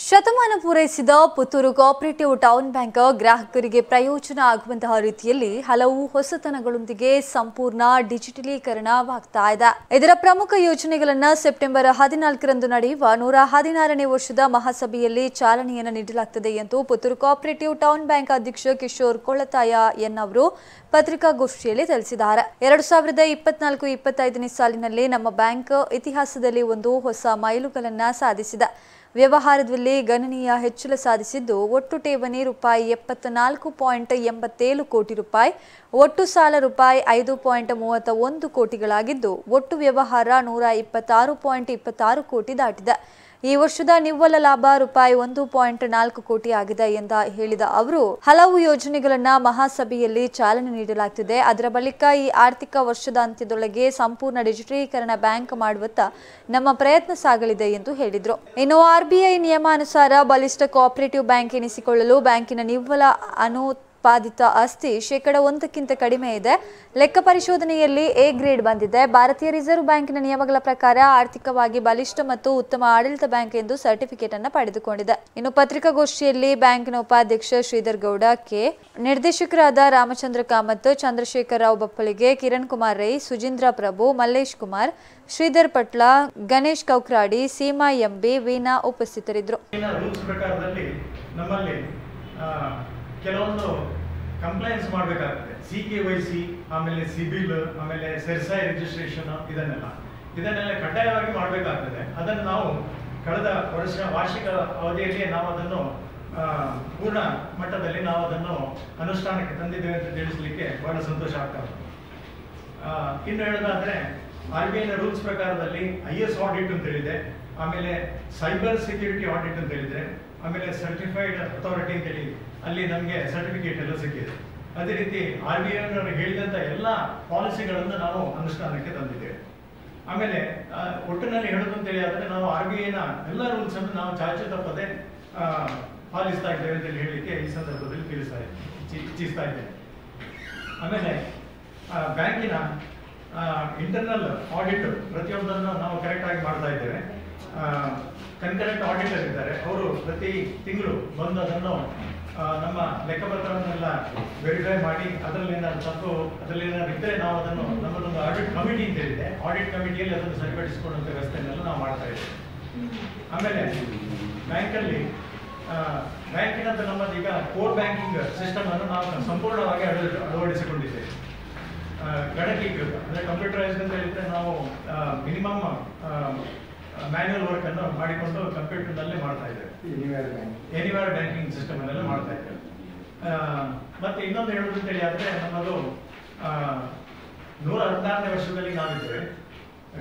ಶತಮಾನ ಪೂರೈಸಿದ Puttur cooperative town bank ಗ್ರಾಹಕರಿಗೆ ಪ್ರಯೋಜನ ಆಗುವಂತಹ ರೀತಿಯಲ್ಲಿ ಹಲವು ಹೊಸತನಗಳೊಂದಿಗೆ ಸಂಪೂರ್ಣ ಡಿಜಿಟಲೀಕರಣವಾಗ್ತಾ ಇದೆ. ಇದರ ಪ್ರಮುಖ ಯೋಜನೆಗಳನ್ನು ಸೆಪ್ಟೆಂಬರ್ 14ರಂದು ನಡೆಯುವ 116ನೇ ವರ್ಷದ ಮಹಾಸಭೆಯಲ್ಲಿ ಚಾಲನೆಯನ್ನು ನೀಡಲಾಗುತ್ತದೆ ಎಂದು ಪುತ್ತೂರು ಕೋಆಪರೇಟಿವ್ ಟೌನ್ ಬ್ಯಾಂಕ್ ಅಧ್ಯಕ್ಷ ಕಿಶೋರ್ ಕೊಳತಾಯ ಅವರು ಪತ್ರಿಕಾಗೋಷ್ಠಿಯಲ್ಲಿ ತಿಳಿಸಿದ್ದಾರೆ. 2024-25ನೇ ಸಾಲಿನಲ್ಲಿ ನಮ್ಮ ಬ್ಯಾಂಕ್ ಇತಿಹಾಸದಲ್ಲಿ ಒಂದು ಹೊಸ ಮೈಲುಗಲ್ಲನ್ನು ಸಾಧಿಸಿದೆ. ವ್ಯವಹಾರದಲ್ಲಿ ಗಣನೀಯ ಹೆಚ್ಚಳ ಸಾಧಿಸಿದ್ದು ಒಟ್ಟು ಠೇವಣಿ ರೂಪಾಯಿ 74.87 ಕೋಟಿ ರೂಪಾಯಿ, ಒಟ್ಟು ಸಾಲ ರೂಪಾಯಿ 5.31 ಕೋಟಿಗಳಾಗಿದ್ದು ಒಟ್ಟು ವ್ಯವಹಾರ 126.26 ಕೋಟಿ ದಾಟಿದೆ. ಈ ವರ್ಷದ ನಿವ್ವಳ ಲಾಭ ರೂಪಾಯಿ 1.4 ಕೋಟಿ ಆಗಿದೆ ಎಂದು ಹೇಳಿದ ಅವರು, ಹಲವು ಯೋಜನೆಗಳನ್ನು ಮಹಾಸಭೆಯಲ್ಲಿ ಚಾಲನೆ ನೀಡಲಾಗುತ್ತಿದೆ. ಅದರ ಬಳಿಕ ಈ ಆರ್ಥಿಕ ವರ್ಷದ ಅಂತ್ಯದೊಳಗೆ ಸಂಪೂರ್ಣ ಡಿಜಿಟಲೀಕರಣ ಬ್ಯಾಂಕ್ ಮಾಡುವತ್ತ ನಮ್ಮ ಪ್ರಯತ್ನ ಸಾಗಲಿದೆ ಎಂದು ಹೇಳಿದರು. ಇನ್ನು ಆರ್ಬಿಐ ನಿಯಮಾನುಸಾರ ಬಲಿಷ್ಠ ಕೋಆಪರೇಟಿವ್ ಬ್ಯಾಂಕ್ ಎನಿಸಿಕೊಳ್ಳಲು ಬ್ಯಾಂಕಿನ ನಿವ್ವಳ ಅನುತ್ಪಾದಿತ ಆಸ್ತಿ 1% ಕಡಿಮೆ ಇದೆ. ಲೆಕ್ಕ ಪರಿಶೋಧನೆಯಲ್ಲಿ ಎ ಗ್ರೇಡ್ ಬಂದಿದೆ. ಭಾರತೀಯ ರಿಸರ್ವ್ ಬ್ಯಾಂಕಿನ ನಿಯಮಗಳ ಪ್ರಕಾರ ಆರ್ಥಿಕವಾಗಿ ಬಲಿಷ್ಠ ಮತ್ತು ಉತ್ತಮ ಆಡಳಿತ ಬ್ಯಾಂಕ್ ಎಂದು ಸರ್ಟಿಫಿಕೇಟ್ ಅನ್ನು ಪಡೆದುಕೊಂಡಿದೆ. ಇನ್ನು ಪತ್ರಿಕಾಗೋಷ್ಠಿಯಲ್ಲಿ ಬ್ಯಾಂಕಿನ ಉಪಾಧ್ಯಕ್ಷ ಶ್ರೀಧರ್ ಗೌಡ ಕೆ, ನಿರ್ದೇಶಕರಾದ ರಾಮಚಂದ್ರ ಕಾಮತ್, ಚಂದ್ರಶೇಖರ ರಾವ್ ಬಪ್ಪಳಿಗೆ, ಕಿರಣ್ ಕುಮಾರ್ ರೈ, ಸುಜೀಂದ್ರ ಪ್ರಭು, ಮಲ್ಲೇಶ್ ಕುಮಾರ್, ಶ್ರೀಧರ್ ಪಟ್ಲ, ಗಣೇಶ್ ಕೌಕ್ರಾಡಿ, ಸೀಮಾ ಎಂಬಿ, ವೀಣಾ ಉಪಸ್ಥಿತರಿದ್ದರು. ಕೆಲವೊಂದು ಕಂಪ್ಲೈನ್ಸ್ ಮಾಡಬೇಕಾಗ್ತದೆ. CKYC, ಆಮೇಲೆ ಸಿಬಿಲ್, ಆಮೇಲೆ ಸೆರ್ಸೈ ರಿಜಿಸ್ಟ್ರೇಷನ್, ಇದನ್ನೆಲ್ಲ ಕಡ್ಡಾಯವಾಗಿ ಮಾಡಬೇಕಾಗ್ತದೆ. ಅದನ್ನು ನಾವು ಕಳೆದ ವಾರ್ಷಿಕ ಅವಧಿಯಲ್ಲಿ ನಾವು ಅದನ್ನು ಪೂರ್ಣ ಮಟ್ಟದಲ್ಲಿ ನಾವು ಅದನ್ನು ಅನುಷ್ಠಾನಕ್ಕೆ ತಂದಿದ್ದೇವೆ ಅಂತ ತಿಳಿಸಲಿಕ್ಕೆ ಬಹಳ ಸಂತೋಷ ಆಗ್ತದೆ. ಇನ್ನು ಹೇಳೋದಾದ್ರೆ RBI ರೂಲ್ಸ್ ಪ್ರಕಾರದಲ್ಲಿ IS ಆಡಿಟ್ ಅಂತ ಹೇಳಿದೆ, ಆಮೇಲೆ ಸೈಬರ್ ಸೆಕ್ಯೂರಿಟಿ ಆಡಿಟ್ ಅಂತ ಹೇಳಿದ್ರೆ, ಆಮೇಲೆ ಸರ್ಟಿಫೈಡ್ ಅಥಾರಿಟಿ ಅಂತ ಹೇಳಿ ಅಲ್ಲಿ ನಮಗೆ ಸರ್ಟಿಫಿಕೇಟ್ ಎಲ್ಲ ಸಿಕ್ಕಿದೆ. ಅದೇ ರೀತಿ RBI ಹೇಳಿದಂತ ಎಲ್ಲ ಪಾಲಿಸಿಗಳನ್ನು ನಾವು ಅನುಷ್ಠಾನಕ್ಕೆ ತಂದಿದ್ದೇವೆ. ಆಮೇಲೆ ಒಟ್ಟಿನಲ್ಲಿ ಹೇಳೋದು ಅಂತ ಹೇಳಿ ಆದ್ರೆ ನಾವು RBI ಎಲ್ಲ ರೂಲ್ಸ್ ಅನ್ನು ನಾವು ಚಾಚು ತಪ್ಪದೆ ಪಾಲಿಸ್ತಾ ಇದ್ದೇವೆ ಅಂತ ಹೇಳಲಿಕ್ಕೆ ಈ ಸಂದರ್ಭದಲ್ಲಿ ಇಚ್ಛಿಸ್ತಾ ಇದ್ದೇವೆ. ಆಮೇಲೆ ಬ್ಯಾಂಕಿನ ಇಂಟರ್ನಲ್ ಆಡಿಟ್ ಪ್ರತಿಯೊಂದನ್ನು ನಾವು ಕರೆಕ್ಟ್ ಆಗಿ ಮಾಡ್ತಾ ಇದ್ದೇವೆ. ಕನ್ಕರೆಂಟ್ ಆಡಿಟರ್ ಇದ್ದಾರೆ, ಅವರು ಪ್ರತಿ ತಿಂಗಳು ಬಂದು ಅದನ್ನು ನಮ್ಮ ಲೆಕ್ಕಪತ್ರವನ್ನೆಲ್ಲ ವೆರಿಫೈ ಮಾಡಿ ಅದರಲ್ಲಿ ಏನಾದ್ರು ತಪ್ಪು ಅದರಲ್ಲಿ ಏನಾದ್ರು ಇದ್ದರೆ ನಾವು ಅದನ್ನು ನಮ್ಮದೊಂದು ಆಡಿಟ್ ಕಮಿಟಿ ಅಂತ ಹೇಳಿದೆ, ಆಡಿಟ್ ಕಮಿಟಿಯಲ್ಲಿ ಅದನ್ನು ಸರಿಪಡಿಸಿಕೊಳ್ಳುವಂಥ ವ್ಯವಸ್ಥೆಯನ್ನೆಲ್ಲ ನಾವು ಮಾಡ್ತಾ ಇದ್ದೇವೆ. ಆಮೇಲೆ ಬ್ಯಾಂಕಲ್ಲಿ ಬ್ಯಾಂಕಿನಂತ ನಮ್ಮದು ಈಗ ಕೋರ್ ಬ್ಯಾಂಕಿಂಗ್ ಸಿಸ್ಟಮ್ ಅನ್ನು ನಾವು ಸಂಪೂರ್ಣವಾಗಿ ಅಳವಡಿಸಿಕೊಂಡಿದ್ದೇವೆ. ಗಣಕೀಕೃತ ಅಂದರೆ ಕಂಪ್ಯೂಟರೈಸ್ಡ್ ಅಂತ ಹೇಳಿದ್ರೆ ನಾವು ಮಿನಿಮಮ್ ಮ್ಯಾನ್ಯುವಲ್ ವರ್ಕ್ ಅನ್ನು ಮಾಡಿಕೊಂಡು ಕಂಪ್ಯೂಟರ್ನಲ್ಲೇ ಮಾಡ್ತಾ ಇದ್ದೇವೆ. ಎನಿವೇರ್ ಬ್ಯಾಂಕಿಂಗ್ ಸಿಸ್ಟಮ್ ಅನ್ನೆಲ್ಲ ಮಾಡ್ತಾ ಇದ್ದೇವೆ. ಮತ್ತೆ ಇನ್ನೊಂದು ಹೇಳುವುದು ಅಂತ ಹೇಳಿ ಆದ್ರೆ ನಮ್ಮದು 116ನೇ ವರ್ಷದಲ್ಲಿ ನಾವಿದ್ದೇವೆ.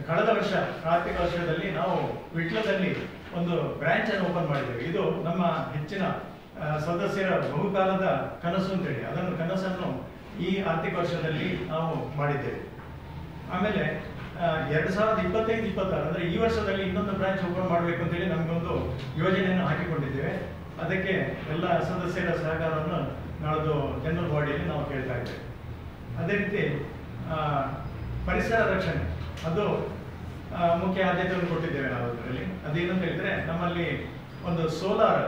ಕಳೆದ ವರ್ಷ ಆರ್ಥಿಕ ವರ್ಷದಲ್ಲಿ ನಾವು ವಿಟ್ಲದಲ್ಲಿ ಒಂದು ಬ್ರಾಂಚ್ ಅನ್ನು ಓಪನ್ ಮಾಡಿದ್ದೇವೆ. ಇದು ನಮ್ಮ ಹೆಚ್ಚಿನ ಸದಸ್ಯರ ಬಹುಕಾಲದ ಕನಸು ಅಂತೇಳಿ ಅದನ್ನು ಕನಸನ್ನು ಈ ಆರ್ಥಿಕ ವರ್ಷದಲ್ಲಿ ನಾವು ಮಾಡಿದ್ದೇವೆ. ಆಮೇಲೆ 2025-26 ಅಂದ್ರೆ ಈ ವರ್ಷದಲ್ಲಿ ಇನ್ನೊಂದು ಬ್ರಾಂಚ್ ಓಪನ್ ಮಾಡಬೇಕು ಅಂತೇಳಿ ನಮಗೊಂದು ಯೋಜನೆಯನ್ನು ಹಾಕಿಕೊಂಡಿದ್ದೇವೆ. ಅದಕ್ಕೆ ಎಲ್ಲ ಸದಸ್ಯರ ಸಹಕಾರವನ್ನು ನಾಳ್ದು ಜನರಲ್ ಬಾಡಿಯಲ್ಲಿ ನಾವು ಕೇಳ್ತಾ ಇದ್ದೇವೆ. ಅದೇ ರೀತಿ ಪರಿಸರ ರಕ್ಷಣೆ ಅದು ಮುಖ್ಯ ಆದ್ಯತೆಯನ್ನು ಕೊಟ್ಟಿದ್ದೇವೆ ನಾವು ಅದರಲ್ಲಿ. ಅದೇನಂತ ಹೇಳಿದ್ರೆ ನಮ್ಮಲ್ಲಿ ಒಂದು ಸೋಲಾರ್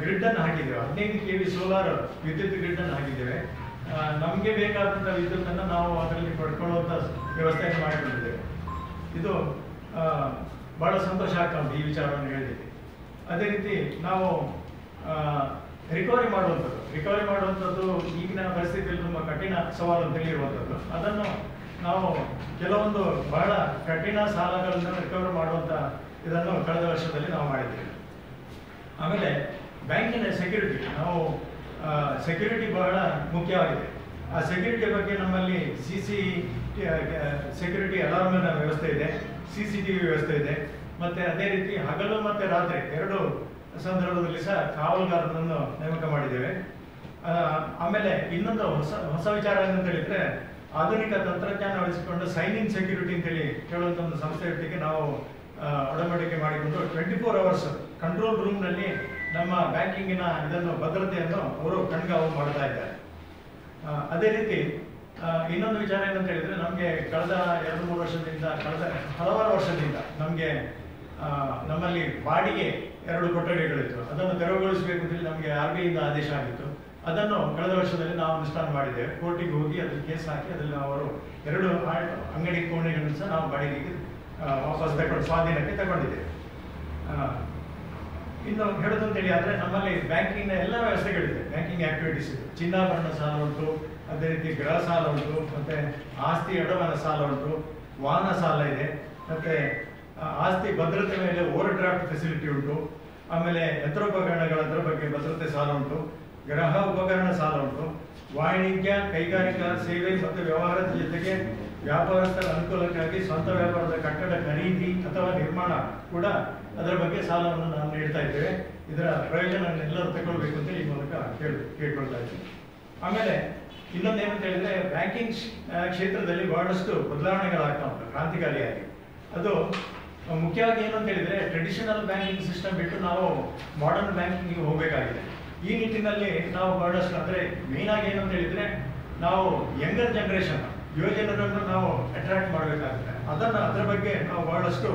ಗ್ರಿಡ್ ಅನ್ನು ಹಾಕಿದ್ದೇವೆ. 15 kV ಸೋಲಾರ್ ವಿದ್ಯುತ್ ಗ್ರಿಡ್ ಅನ್ನು ಹಾಕಿದ್ದೇವೆ. ನಮಗೆ ಬೇಕಾದಂಥ ವಿದ್ಯುತ್ತನ್ನು ನಾವು ಅದರಲ್ಲಿ ಪಡ್ಕೊಳ್ಳುವಂಥ ವ್ಯವಸ್ಥೆಯನ್ನು ಮಾಡಿಕೊಂಡಿದ್ದೇವೆ. ಇದು ಬಹಳ ಸಂತೋಷ ಆಗ್ತಾ ಉಂಟು ಈ ವಿಚಾರವನ್ನು ಹೇಳಿದ್ದಕ್ಕೆ. ಅದೇ ರೀತಿ ನಾವು ರಿಕವರಿ ಮಾಡುವಂಥದ್ದು ಈಗಿನ ಪರಿಸ್ಥಿತಿಯಲ್ಲಿ ತುಂಬ ಕಠಿಣ ಸವಾಲು ಅಂತ ಹೇಳಿರುವಂಥದ್ದು. ಅದನ್ನು ನಾವು ಕೆಲವೊಂದು ಬಹಳ ಕಠಿಣ ಸಾಲಗಳನ್ನು ರಿಕವರಿ ಮಾಡುವಂಥ ಇದನ್ನು ಕಳೆದ ವರ್ಷದಲ್ಲಿ ನಾವು ಮಾಡಿದ್ದೇವೆ. ಆಮೇಲೆ ಬ್ಯಾಂಕಿನ ಸೆಕ್ಯೂರಿಟಿ ಬಹಳ ಮುಖ್ಯವಾಗಿದೆ. ಆ ಸೆಕ್ಯೂರಿಟಿ ಬಗ್ಗೆ ನಮ್ಮಲ್ಲಿ ಸೆಕ್ಯೂರಿಟಿ ಅಲಾರ್ಮಿನ ವ್ಯವಸ್ಥೆ ಇದೆ, CCTV ವ್ಯವಸ್ಥೆ ಇದೆ. ಮತ್ತೆ ಅದೇ ರೀತಿ ಹಗಲು ಮತ್ತೆ ರಾತ್ರಿ 2 ಸಂದರ್ಭದಲ್ಲಿ ಸಹ ಕಾವಲುಗಾರರನ್ನು ನೇಮಕ ಮಾಡಿದ್ದೇವೆ. ಆಮೇಲೆ ಇನ್ನೊಂದು ಹೊಸ ವಿಚಾರ ಏನಂತ ಹೇಳಿದ್ರೆ ಆಧುನಿಕ ತಂತ್ರಜ್ಞಾನ ಅಳವಡಿಸಿಕೊಂಡು ಸೈನ್ ಇನ್ ಸೆಕ್ಯೂರಿಟಿ ಅಂತೇಳಿ ಹೇಳುವಂಥ ಒಂದು ಸಂಸ್ಥೆಯೊಟ್ಟಿಗೆ ನಾವು ಒಡಂಬಡಿಕೆ ಮಾಡಿಕೊಂಡು 24 hours ಕಂಟ್ರೋಲ್ ರೂಮ್ನಲ್ಲಿ ನಮ್ಮ ಬ್ಯಾಂಕಿಂಗಿನ ಇದನ್ನು ಭದ್ರತೆಯನ್ನು ಅವರು ಕಣ್ಗಾವಲು ಮಾಡ್ತಾ ಇದ್ದಾರೆ. ಅದೇ ರೀತಿ ಇನ್ನೊಂದು ವಿಚಾರ ಏನಂತ ಹೇಳಿದ್ರೆ ನಮಗೆ ಕಳೆದ 2-3 ವರ್ಷದಿಂದ ಹಲವಾರು ವರ್ಷದಿಂದ ನಮಗೆ ನಮ್ಮಲ್ಲಿ ಬಾಡಿಗೆ 2 ಕೊಠಡಿಗಳಿತ್ತು. ಅದನ್ನು ತೆರವುಗೊಳಿಸಬೇಕು ಅಂತೇಳಿ ನಮಗೆ RBI ಇಂದ ಆದೇಶ ಆಗಿತ್ತು. ಅದನ್ನು ಕಳೆದ ವರ್ಷದಲ್ಲಿ ನಾವು ಅನುಷ್ಠಾನ ಮಾಡಿದ್ದೇವೆ. ಕೋರ್ಟಿಗೆ ಹೋಗಿ ಅದಕ್ಕೆ ಕೇಸ್ ಹಾಕಿ ಅದರಲ್ಲಿ ಅವರು 2 ಅಂಗಡಿ ಕೋಣೆಗಳನ್ನು ಸಹ ನಾವು ಬಾಡಿಗೆಗೆ ವಾಪಸ್ ಸ್ವಾಧೀನಕ್ಕೆ ತಗೊಂಡಿದ್ದೇವೆ. ಇನ್ನು ಹೇಳೋದು ಅಂತೇಳಿ ಆದರೆ ನಮ್ಮಲ್ಲಿ ಬ್ಯಾಂಕಿಂಗ್ನ ಎಲ್ಲ ವ್ಯವಸ್ಥೆಗಳಿದೆ. ಬ್ಯಾಂಕಿಂಗ್ ಆಕ್ಟಿವಿಟೀಸ್ ಇದೆ. ಚಿನ್ನಾಭರಣ ಸಾಲ ಉಂಟು, ಅದೇ ರೀತಿ ಗೃಹ ಸಾಲ ಉಂಟು, ಮತ್ತೆ ಆಸ್ತಿ ಅಡಮಾನ ಸಾಲ ಉಂಟು, ವಾಹನ ಸಾಲ ಇದೆ, ಮತ್ತೆ ಆಸ್ತಿ ಭದ್ರತೆ ಮೇಲೆ ಓವರ್ ಡ್ರಾಫ್ಟ್ ಫೆಸಿಲಿಟಿ ಉಂಟು, ಆಮೇಲೆ ಯಂತ್ರೋಪಕರಣಗಳ ಬಗ್ಗೆ ಭದ್ರತೆ ಸಾಲ ಉಂಟು, ಗೃಹ ಉಪಕರಣ ಸಾಲ ಉಂಟು, ವಾಣಿಜ್ಯ ಕೈಗಾರಿಕಾ ಸೇವೆ ಮತ್ತು ವ್ಯವಹಾರದ ಜೊತೆಗೆ ವ್ಯಾಪಾರಸ್ಥರ ಅನುಕೂಲಕ್ಕಾಗಿ ಸ್ವಂತ ವ್ಯಾಪಾರದ ಕಟ್ಟಡ ಖರೀದಿ ಅಥವಾ ನಿರ್ಮಾಣ ಕೂಡ ಅದರ ಬಗ್ಗೆ ಸಾಲವನ್ನು ನಾವು ನೀಡ್ತಾ ಇದ್ದೇವೆ. ಇದರ ಪ್ರಯೋಜನ ಎಲ್ಲರೂ ತಗೊಳ್ಬೇಕು ಅಂತ ಈ ಮೂಲಕ ಕೇಳ್ಕೊಳ್ತಾ ಇದ್ದೀವಿ. ಆಮೇಲೆ ಇನ್ನೊಂದೇನಂತ ಹೇಳಿದ್ರೆ ಬ್ಯಾಂಕಿಂಗ್ ಕ್ಷೇತ್ರದಲ್ಲಿ ಬಹಳಷ್ಟು ಬದಲಾವಣೆಗಳಾಗ್ತಾ ಉಂಟು ಕ್ರಾಂತಿಕಾರಿಯಾಗಿ. ಅದು ಮುಖ್ಯವಾಗಿ ಏನು ಅಂತ ಹೇಳಿದ್ರೆ ಟ್ರೆಡಿಷನಲ್ ಬ್ಯಾಂಕಿಂಗ್ ಸಿಸ್ಟಮ್ ಬಿಟ್ಟು ನಾವು ಮಾಡರ್ನ್ ಬ್ಯಾಂಕಿಂಗ್ ಹೋಗಬೇಕಾಗಿದೆ. ಈ ನಿಟ್ಟಿನಲ್ಲಿ ನಾವು ಬಹಳಷ್ಟು ಅಂದರೆ ಮೇನ್ ಆಗಿ ಏನು ಅಂತ ಹೇಳಿದ್ರೆ ನಾವು ಯಂಗರ್ ಜನರೇಷನ್ ಯುವಜನರನ್ನು ನಾವು ಅಟ್ರಾಕ್ಟ್ ಮಾಡಬೇಕಾಗುತ್ತೆ. ಅದರ ಬಗ್ಗೆ ನಾವು ಬಹಳಷ್ಟು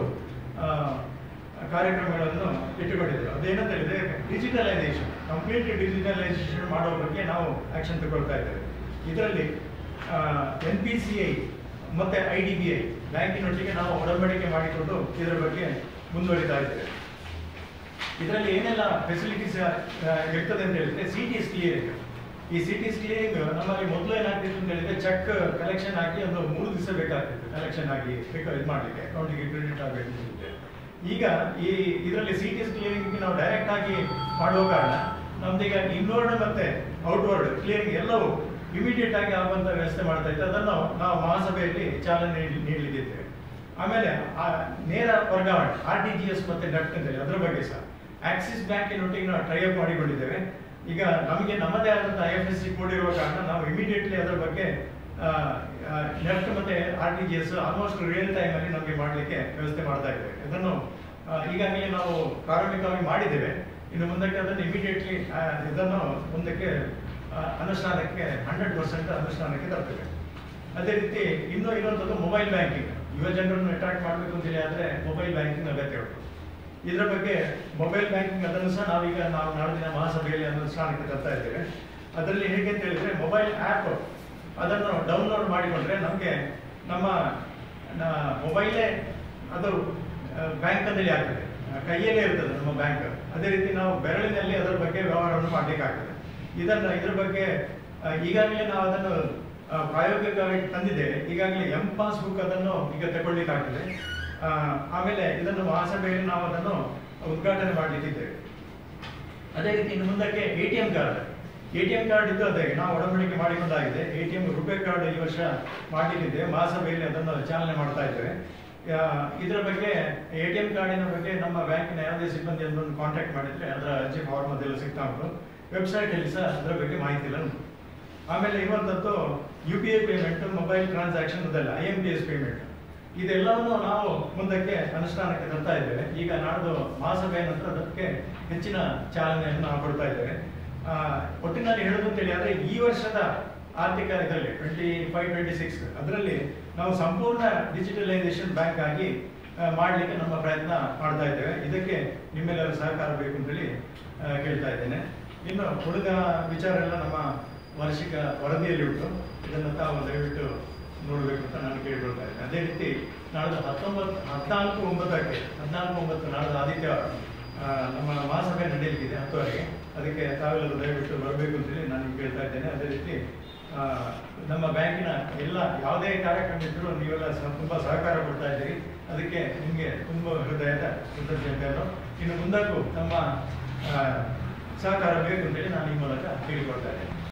ಕಾರ್ಯಕ್ರಮಗಳನ್ನು ಇಟ್ಟುಕೊಂಡಿದ್ದೇವೆ. ಅದೇನಂತ ಹೇಳಿದ್ರೆ ಡಿಜಿಟಲೈಸೇಷನ್, ಕಂಪ್ಲೀಟ್ ಡಿಜಿಟಲೈಸೇಷನ್ ಮಾಡೋ ಬಗ್ಗೆ ನಾವು ಆಕ್ಷನ್ ತಗೊಳ್ತಾ ಇದ್ದೇವೆ. ಇದರಲ್ಲಿ NPCI ಮತ್ತು IDBI ಬ್ಯಾಂಕಿನೊಟ್ಟಿಗೆ ನಾವು ಒಡಂಬಡಿಕೆ ಮಾಡಿಕೊಂಡು ಇದರ ಬಗ್ಗೆ ಮುಂದುವರಿತಾ ಇದ್ದೇವೆ. ಇದರಲ್ಲಿ ಏನೆಲ್ಲ ಫೆಸಿಲಿಟೀಸ್ ಇರ್ತದೆ ಅಂತ ಹೇಳಿದ್ರೆ CTS ಕ್ಲಿಯರಿಂಗ್. ಈ CTS ಕ್ಲಿಯರಿಂಗ್ ನಮ್ಮಲ್ಲಿ ಮೊದಲು ಏನಾಗ್ತಿತ್ತು ಅಂತ ಹೇಳಿದ್ರೆ ಚೆಕ್ ಕಲೆಕ್ಷನ್ ಆಗಿ ಒಂದು 3 ದಿವಸ ಬೇಕಾಗ್ತಿತ್ತು ಕಲೆಕ್ಷನ್ ಆಗಿ ಇದು ಮಾಡಲಿಕ್ಕೆ, ಅಕೌಂಟಿಗೆ ಕ್ರೆಡಿಟ್ ಆಗಬೇಕು. ಈಗ ಇದರಲ್ಲಿ CTS ಕ್ಲಿಯರಿಂಗ್ ನಾವು ಡೈರೆಕ್ಟ್ ಆಗಿ ಮಾಡುವ ಕಾರಣ ನಮ್ದೀಗ ಇನ್ವರ್ಡ್ ಮತ್ತೆ ಔಟ್ವರ್ಡ್ ಕ್ಲಿಯರಿಂಗ್ ಎಲ್ಲವೂ ಇಮಿಡಿಯೇಟ್ ಆಗಿ ಆಗುವಂತ ವ್ಯವಸ್ಥೆ ಮಾಡ್ತಾ ಇತ್ತು. ಅದನ್ನು ನಾವು ಮಹಾಸಭೆಯಲ್ಲಿ ಚಾಲನೆ ನೀಡಲಿದ್ದೇವೆ. ಆಮೇಲೆ ನೇರ ವರ್ಗಾವಣೆ RTGS ಮತ್ತೆ ನೆಫ್ಟ್ ಅಂತೇಳಿ ಅದರ ಬಗ್ಗೆ ಸಹ ಆಕ್ಸಿಸ್ ಬ್ಯಾಂಕಿನೊಟ್ಟಿಗೆ ನಾವು ಟ್ರೈ ಅಪ್ ಮಾಡಿಕೊಂಡಿದ್ದೇವೆ. ಈಗ ನಮಗೆ ನಮ್ಮದೇ ಆದಂತಹ IFSC ಕೋಡ್ ಇರುವ ಕಾರಣ ನಾವು ಇಮಿಡಿಯೇಟ್ಲಿ ಅದರ ಬಗ್ಗೆ ನೆಫ್ಟ್ ಮತ್ತೆ RTGS ಆಲ್ಮೋಸ್ಟ್ ರಿಯಲ್ ಟೈಮ್ ಅಲ್ಲಿ ನಮಗೆ ಮಾಡಲಿಕ್ಕೆ ವ್ಯವಸ್ಥೆ ಮಾಡ್ತಾ ಇದ್ದೇವೆ. ಇದನ್ನು ಈಗಾಗಲೇ ನಾವು ಪ್ರಾರಂಭಿಕವಾಗಿ ಮಾಡಿದ್ದೇವೆ. ಇನ್ನು ಮುಂದಕ್ಕೆ ಅದನ್ನು ಇಮಿಡಿಯೇಟ್ಲಿ ಇದನ್ನು ಮುಂದಕ್ಕೆ ಅನುಷ್ಠಾನಕ್ಕೆ 100% ಅನುಷ್ಠಾನಕ್ಕೆ ತರ್ತೇವೆ. ಅದೇ ರೀತಿ ಇನ್ನೂ ಇರುವಂಥದ್ದು ಮೊಬೈಲ್ ಬ್ಯಾಂಕಿಂಗ್. ಯುವ ಜನರನ್ನು ಅಟ್ರಾಕ್ಟ್ ಮಾಡಬೇಕು ಅಂತೇಳಿ ಆದರೆ ಮೊಬೈಲ್ ಬ್ಯಾಂಕಿಂಗ್ ಅಗತ್ಯ ಉಂಟು. ಇದರ ಬಗ್ಗೆ ಮೊಬೈಲ್ ಬ್ಯಾಂಕಿಂಗ್ ಅದನ್ನು ಸಹ ನಾವು ನಾಳಿನ ಮಹಾಸಭೆಯಲ್ಲಿ ಅನುಷ್ಠಾನಕ್ಕೆ ತರ್ತಾ ಇದ್ದೇವೆ. ಅದರಲ್ಲಿ ಹೇಗೆ ಅಂತ ಹೇಳಿದ್ರೆ ಮೊಬೈಲ್ ಆ್ಯಪ್ ಅದನ್ನು ಡೌನ್ಲೋಡ್ ಮಾಡಿಕೊಂಡ್ರೆ ನಮಗೆ ನಮ್ಮ ಮೊಬೈಲೇ ಅದು ಬ್ಯಾಂಕಲ್ಲಿ ಆಗ್ತದೆ, ಕೈಯಲ್ಲೇ ಇರ್ತದೆ ನಮ್ಮ ಬ್ಯಾಂಕ್. ಅದೇ ರೀತಿ ನಾವು ಬೆರಳಿನಲ್ಲಿ ಅದರ ಬಗ್ಗೆ ವ್ಯವಹಾರವನ್ನು ಮಾಡಲಿಕ್ಕಾಗ್ತದೆ. ಇದರ ಬಗ್ಗೆ ಈಗಾಗಲೇ ನಾವು ಅದನ್ನು ಪ್ರಾಯೋಗಿಕವಾಗಿ ತಂದಿದ್ದೇವೆ. ಈಗಾಗಲೇ ಪಾಸ್ಬುಕ್ ಅದನ್ನು ಈಗ ತಗೊಳ್ಳಿಕ್ಕಾಗ್ತದೆ. ಆಮೇಲೆ ಇದನ್ನು ಮಹಾಸಭೆಯಲ್ಲಿ ನಾವು ಅದನ್ನು ಉದ್ಘಾಟನೆ ಮಾಡಲಿಕ್ಕಿದ್ದೇವೆ. ಅದೇ ರೀತಿ ಇನ್ನು ಮುಂದಕ್ಕೆ ATM ಕಾರ್ಡ್ ಇದ್ದು ಅದೇ ನಾವು ಒಡಂಬಡಿಕೆ ಮಾಡಿಕೊಂಡಾಗಿದೆ. ATM ರುಪೇ ಕಾರ್ಡ್ ಈ ವರ್ಷ ಮಾಡಲಿಕ್ಕಿದ್ದೇವೆ. ಮಹಾಸಭೆಯಲ್ಲಿ ಅದನ್ನು ಚಾಲನೆ ಮಾಡ್ತಾ ಇದ್ದೇವೆ. ಇದರ ಬಗ್ಗೆ ATM ಕಾರ್ಡಿನ ಬಗ್ಗೆ ನಮ್ಮ ಬ್ಯಾಂಕಿನ ಯಾವುದೇ ಸಿಬ್ಬಂದಿಯನ್ನು ಕಾಂಟ್ಯಾಕ್ಟ್ ಮಾಡಿದ್ರೆ ಅದರ ಅರ್ಜಿ ಫಾರ್ಮ್ ಅದೆಲ್ಲ ಸಿಗ್ತಾ ಉಂಟು. ವೆಬ್ಸೈಟ್ ಅಲ್ಲಿ ಸಹ ಅದರ ಬಗ್ಗೆ ಮಾಹಿತಿ ಎಲ್ಲ ಉಂಟು. ಆಮೇಲೆ ಇರುವಂಥದ್ದು UPI ಪೇಮೆಂಟ್, ಮೊಬೈಲ್ ಟ್ರಾನ್ಸಾಕ್ಷನ್, ಅದೆಲ್ಲ IMPS ಪೇಮೆಂಟ್, ಇದೆಲ್ಲವನ್ನು ನಾವು ಮುಂದಕ್ಕೆ ಅನುಷ್ಠಾನಕ್ಕೆ ತರ್ತಾ ಇದ್ದೇವೆ. ಈಗ ನಾಡ್ದು ಮಹಾಸಭೆಯ ನಂತರ ಅದಕ್ಕೆ ಹೆಚ್ಚಿನ ಚಾಲನೆಯನ್ನು ನಾವು ಕೊಡ್ತಾ ಇದ್ದೇವೆ. ಒಟ್ಟಿನಲ್ಲಿ ಹೇಳೋದು ಅಂತೇಳಿ ಆದರೆ ಈ ವರ್ಷದ ಆರ್ಥಿಕ ಇದರಲ್ಲಿ 25-26 ಅದರಲ್ಲಿ ನಾವು ಸಂಪೂರ್ಣ ಡಿಜಿಟಲೈಸೇಷನ್ ಬ್ಯಾಂಕ್ ಆಗಿ ಮಾಡಲಿಕ್ಕೆ ನಮ್ಮ ಪ್ರಯತ್ನ ಮಾಡ್ತಾ ಇದ್ದೇವೆ. ಇದಕ್ಕೆ ನಿಮ್ಮೆಲ್ಲರ ಸಹಕಾರ ಬೇಕು ಅಂತೇಳಿ ಕೇಳ್ತಾ ಇದ್ದೇನೆ. ಇನ್ನು ಉಳಿದ ವಿಚಾರ ಎಲ್ಲ ನಮ್ಮ ವಾರ್ಷಿಕ ವರದಿಯಲ್ಲಿ ಉಂಟು. ಇದನ್ನು ತಾವು ದಯವಿಟ್ಟು ನೋಡಬೇಕು ಅಂತ ನಾನು ಕೇಳ್ಕೊಳ್ತಾ ಇದ್ದೇನೆ. ಅದೇ ರೀತಿ ನಾಳೆ 14/9 ನಾಳೆ ಆದಿತ್ಯವಾರ ನಮ್ಮ ಮಹಾಸಭೆ ನಡೆಯಲಿಕ್ಕಿದೆ 10 ಅದಕ್ಕೆ ತಾವೆಲ್ಲರೂ ದಯವಿಟ್ಟು ಬರಬೇಕು ಅಂತೇಳಿ ನಾನು ಕೇಳ್ತಾ ಇದ್ದೇನೆ. ಅದೇ ರೀತಿ ನಮ್ಮ ಬ್ಯಾಂಕಿನ ಎಲ್ಲ ಯಾವುದೇ ಕಾರ್ಯಕ್ರಮ ಇದ್ದರೂ ನೀವೆಲ್ಲ ತುಂಬ ಸಹಕಾರ ಕೊಡ್ತಾ ಇದ್ದೀರಿ. ಅದಕ್ಕೆ ನಿಮಗೆ ತುಂಬ ಹೃದಯದ ಕೃತಜ್ಞತೆಯನ್ನು. ಇನ್ನು ಮುಂದಕ್ಕೂ ನಮ್ಮ ಸಹಕಾರ ಬೇಕು ಅಂತೇಳಿ ನಾನು ಈ ಮೂಲಕ ಕೇಳಿಕೊಳ್ತಾ ಇದ್ದೇನೆ.